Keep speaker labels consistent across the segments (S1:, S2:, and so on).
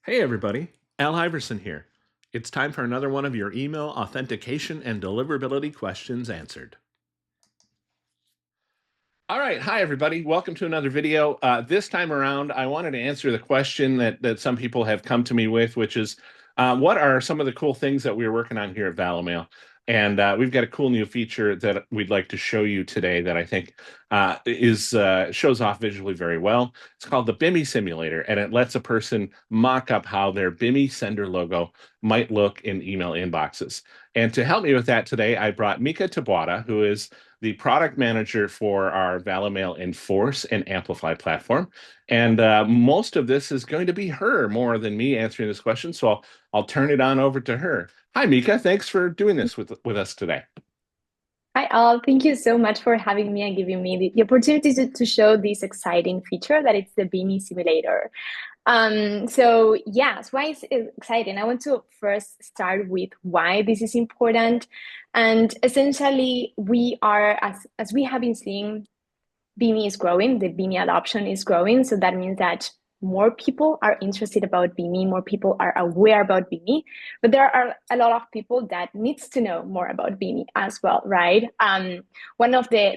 S1: Hey everybody, Al Iverson here. It's time for another one of your email authentication and deliverability questions answered. All right, hi everybody. Welcome to another video. This time around, I wanted to answer the question that some people have come to me with, which is, what are some of the cool things that we're working on here at Valimail? And we've got a cool new feature that we'd like to show you today that I think shows off visually very well. It's called the BIMI Simulator, and it lets a person mock up how their BIMI sender logo might look in email inboxes. And to help me with that today, I brought Mica Taboada, who is the product manager for our Valimail Enforce and Amplify platform. And most of this is going to be her more than me answering this question. So I'll turn it on over to her. Hi, Mica. Thanks for doing this with us today.
S2: Hi, all. Thank you so much for having me and giving me the opportunity to show this exciting feature that it's the BIMI Simulator. So yes, why is it exciting? I want to first start with why this is important. And essentially, we are, as we have been seeing, BIMI is growing, the BIMI adoption is growing. So that means that more people are interested about BIMI, more people are aware about BIMI, but there are a lot of people that needs to know more about BIMI as well, right? One of the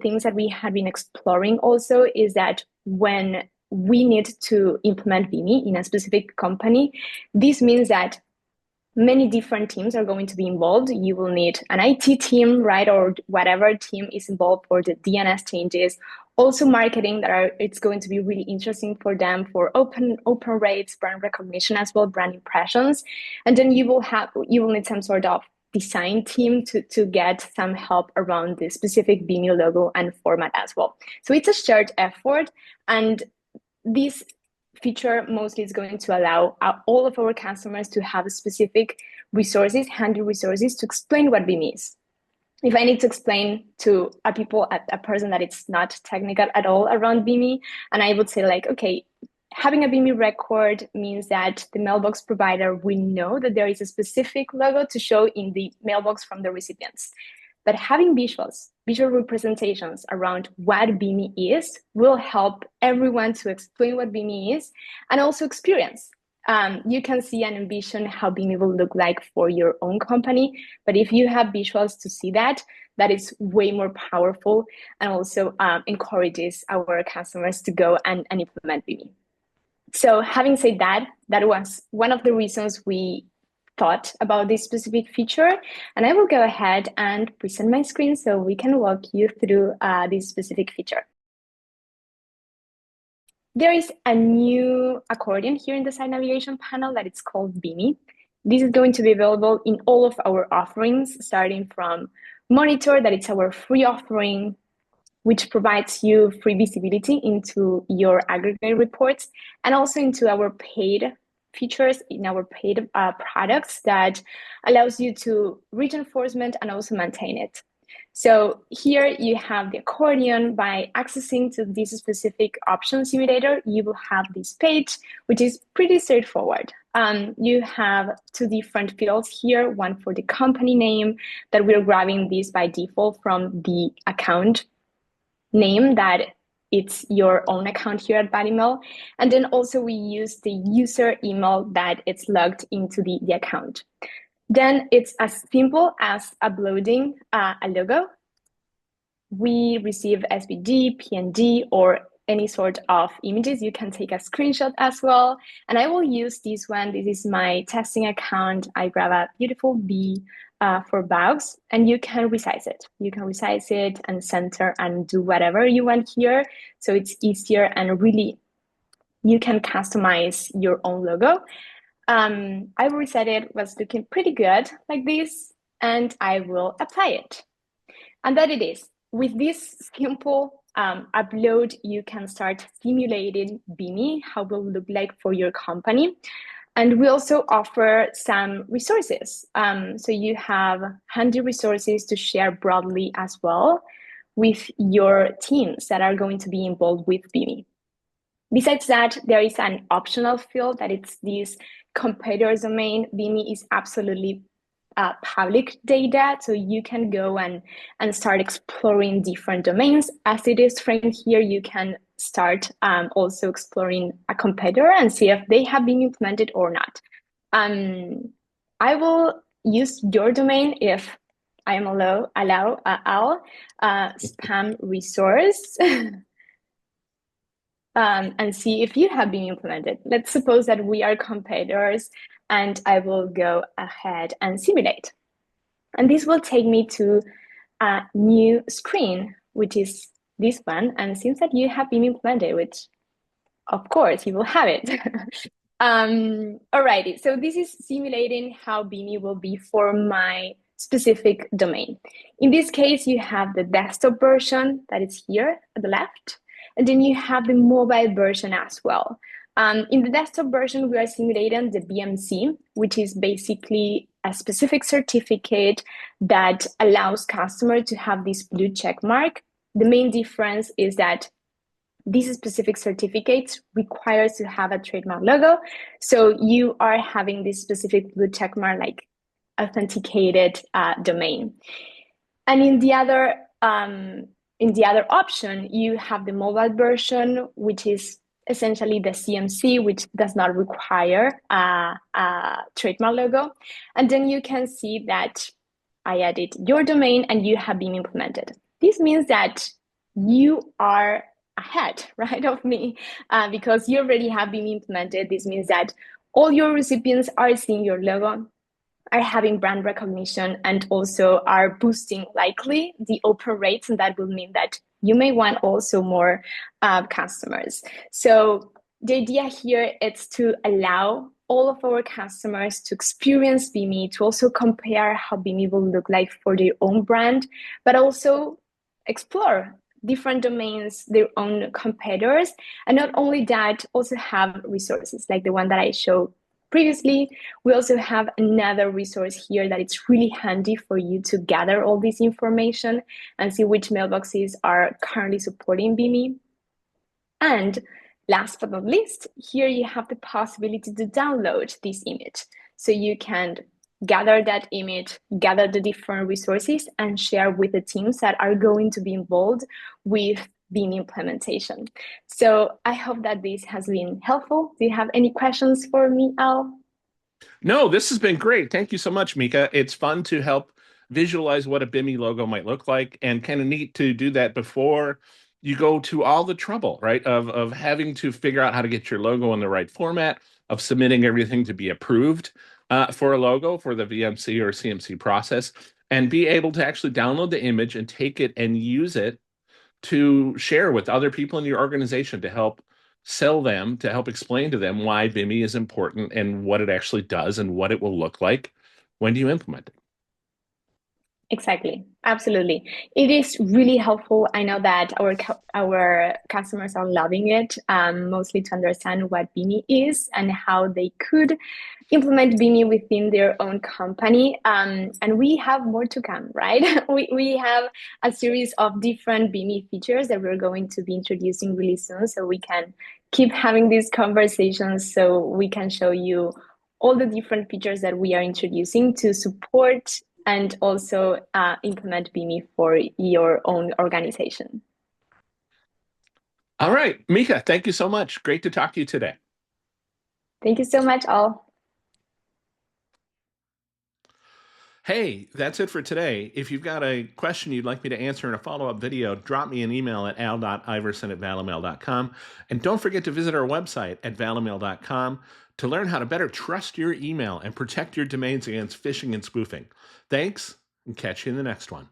S2: things that we have been exploring also is that when we need to implement BIMI in a specific company, this means that many different teams are going to be involved. You will need an IT team, right? Or whatever team is involved for the DNS changes. Also marketing it's going to be really interesting for them for open rates, brand recognition as well, brand impressions. And then you will need some sort of design team to get some help around the specific BIMI logo and format as well. So it's a shared effort, and this feature mostly is going to allow all of our customers to have specific resources, handy resources to explain what BIM is. If I need to explain to a person that it's not technical at all around BIMI, and I would say like, okay, having a BIMI record means that the mailbox provider will know that there is a specific logo to show in the mailbox from the recipients. But having visual representations around what BIMI is will help everyone to explain what BIMI is and also experience. You can see and envision how BIMI will look like for your own company. But if you have visuals to see that, that is way more powerful and also encourages our customers to go and implement BIMI. So having said that, that was one of the reasons we thought about this specific feature. And I will go ahead and present my screen so we can walk you through this specific feature. There is a new accordion here in the side navigation panel that it's called BIMI. This is going to be available in all of our offerings, starting from Monitor, that it's our free offering, which provides you free visibility into your aggregate reports, and also into our paid features in our paid products that allows you to reach enforcement and also maintain it. So here you have the accordion. By accessing to this specific option simulator, you will have this page, which is pretty straightforward. You have two different fields here, one for the company name that we're grabbing this by default from the account name that it's your own account here at Valimail. And then also we use the user email that it's logged into the account. Then it's as simple as uploading a logo. We receive SVG, PNG, or any sort of images. You can take a screenshot as well. And I will use this one. This is my testing account. I grab a beautiful B for bugs, and you can resize it. You can resize it and center and do whatever you want here. So it's easier, and really you can customize your own logo. I will reset it, was looking pretty good like this, and I will apply it. And that it is. With this simple upload, you can start simulating BIMI, how it will look like for your company. And we also offer some resources. So you have handy resources to share broadly as well with your teams that are going to be involved with BIMI. Besides that, there is an optional field that it's this competitors domain. BIMI is absolutely public data, so you can go and start exploring different domains. As it is framed here, you can start also exploring a competitor and see if they have been implemented or not. I will use your domain if I am allow Al spam resource and see if you have been implemented. Let's suppose that we are competitors, and I will go ahead and simulate. And this will take me to a new screen, which is this one. And it seems that you have been implemented, which of course you will have it. Alrighty, so this is simulating how BIMI will be for my specific domain. In this case, you have the desktop version that is here at the left, and then you have the mobile version as well. In the desktop version, we are simulating the BMC, which is basically a specific certificate that allows customers to have this blue check mark. The main difference is that these specific certificates requires to have a trademark logo. So you are having this specific blue check mark, like authenticated domain. And in the other option, you have the mobile version, which is essentially the CMC, which does not require a trademark logo. And then you can see that I added your domain and you have been implemented. This means that you are ahead, right, of me, because you already have been implemented. This means that all your recipients are seeing your logo, are having brand recognition, and also are boosting likely the open rates, and that will mean that you may want also more customers. So the idea here is to allow all of our customers to experience BIMI, to also compare how BIMI will look like for their own brand, but also explore different domains, their own competitors, and not only that, also have resources like the one that I showed previously. We also have another resource here that it's really handy for you to gather all this information and see which mailboxes are currently supporting BIMI. And last but not least, here you have the possibility to download this image. So you can gather that image, gather the different resources, and share with the teams that are going to be involved with BIMI implementation. So I hope that this has been helpful. Do you have any questions for me, Al?
S1: No, this has been great. Thank you so much, Mica. It's fun to help visualize what a BIMI logo might look like, and kind of neat to do that before you go to all the trouble, right, of having to figure out how to get your logo in the right format, of submitting everything to be approved for a logo for the VMC or CMC process, and be able to actually download the image and take it and use it to share with other people in your organization to help sell them, to help explain to them why BIMI is important and what it actually does and what it will look like when you implement it.
S2: Exactly. Absolutely. It is really helpful. I know that our customers are loving it, mostly to understand what BIMI is and how they could implement BIMI within their own company. And we have more to come, right? We have a series of different BIMI features that we're going to be introducing really soon, so we can keep having these conversations, so we can show you all the different features that we are introducing to support and also implement BIMI for your own organization.
S1: All right, Mica, thank you so much. Great to talk to you today.
S2: Thank you so much, all.
S1: Hey, that's it for today. If you've got a question you'd like me to answer in a follow-up video, drop me an email at al.iverson@valimail.com. And don't forget to visit our website at valimail.com to learn how to better trust your email and protect your domains against phishing and spoofing. Thanks, and catch you in the next one.